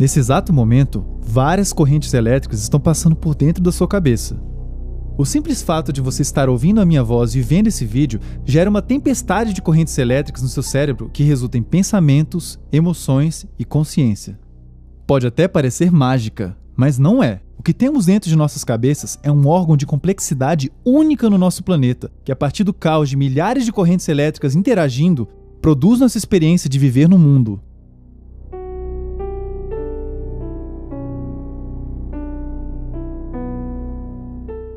Nesse exato momento, várias correntes elétricas estão passando por dentro da sua cabeça. O simples fato de você estar ouvindo a minha voz e vendo esse vídeo gera uma tempestade de correntes elétricas no seu cérebro que resulta em pensamentos, emoções e consciência. Pode até parecer mágica, mas não é. O que temos dentro de nossas cabeças é um órgão de complexidade única no nosso planeta, que a partir do caos de milhares de correntes elétricas interagindo, produz nossa experiência de viver no mundo.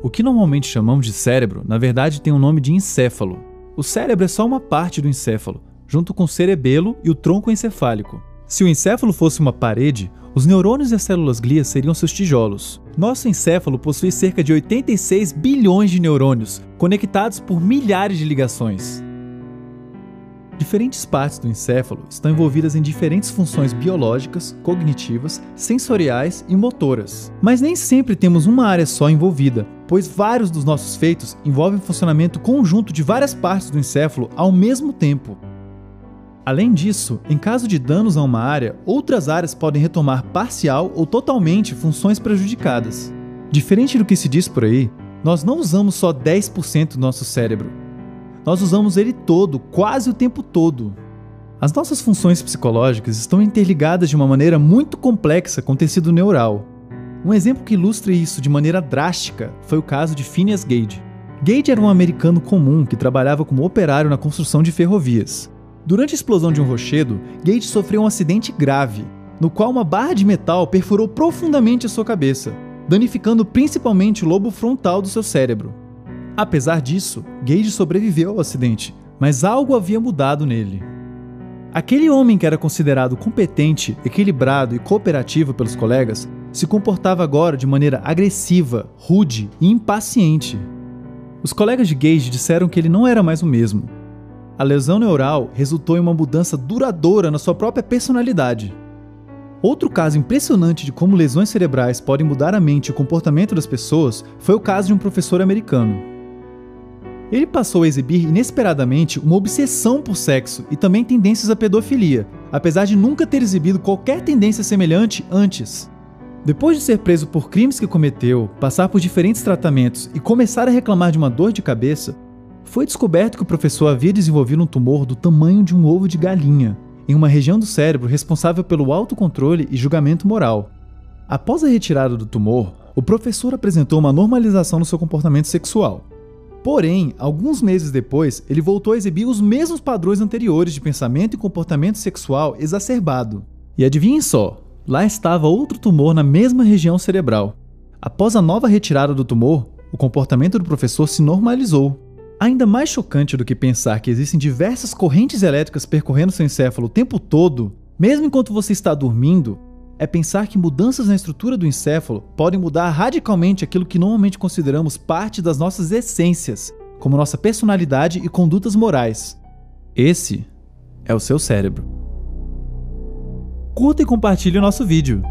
O que normalmente chamamos de cérebro, na verdade tem o nome de encéfalo. O cérebro é só uma parte do encéfalo, junto com o cerebelo e o tronco encefálico. Se o encéfalo fosse uma parede, os neurônios e as células glia seriam seus tijolos. Nosso encéfalo possui cerca de 86 bilhões de neurônios, conectados por milhares de ligações. Diferentes partes do encéfalo estão envolvidas em diferentes funções biológicas, cognitivas, sensoriais e motoras. Mas nem sempre temos uma área só envolvida, pois vários dos nossos feitos envolvem o funcionamento conjunto de várias partes do encéfalo ao mesmo tempo. Além disso, em caso de danos a uma área, outras áreas podem retomar parcial ou totalmente funções prejudicadas. Diferente do que se diz por aí, nós não usamos só 10% do nosso cérebro. Nós usamos ele todo, quase o tempo todo. As nossas funções psicológicas estão interligadas de uma maneira muito complexa com o tecido neural. Um exemplo que ilustra isso de maneira drástica foi o caso de Phineas Gage. Gage era um americano comum que trabalhava como operário na construção de ferrovias. Durante a explosão de um rochedo, Gage sofreu um acidente grave, no qual uma barra de metal perfurou profundamente a sua cabeça, danificando principalmente o lobo frontal do seu cérebro. Apesar disso, Gage sobreviveu ao acidente, mas algo havia mudado nele. Aquele homem que era considerado competente, equilibrado e cooperativo pelos colegas, se comportava agora de maneira agressiva, rude e impaciente. Os colegas de Gage disseram que ele não era mais o mesmo. A lesão neural resultou em uma mudança duradoura na sua própria personalidade. Outro caso impressionante de como lesões cerebrais podem mudar a mente e o comportamento das pessoas foi o caso de um professor americano. Ele passou a exibir inesperadamente uma obsessão por sexo e também tendências à pedofilia, apesar de nunca ter exibido qualquer tendência semelhante antes. Depois de ser preso por crimes que cometeu, passar por diferentes tratamentos e começar a reclamar de uma dor de cabeça, foi descoberto que o professor havia desenvolvido um tumor do tamanho de um ovo de galinha, em uma região do cérebro responsável pelo autocontrole e julgamento moral. Após a retirada do tumor, o professor apresentou uma normalização no seu comportamento sexual. Porém, alguns meses depois, ele voltou a exibir os mesmos padrões anteriores de pensamento e comportamento sexual exacerbado. E adivinhem só, lá estava outro tumor na mesma região cerebral. Após a nova retirada do tumor, o comportamento do professor se normalizou. Ainda mais chocante do que pensar que existem diversas correntes elétricas percorrendo seu encéfalo o tempo todo, mesmo enquanto você está dormindo, é pensar que mudanças na estrutura do encéfalo podem mudar radicalmente aquilo que normalmente consideramos parte das nossas essências, como nossa personalidade e condutas morais. Esse é o seu cérebro. Curta e compartilhe o nosso vídeo.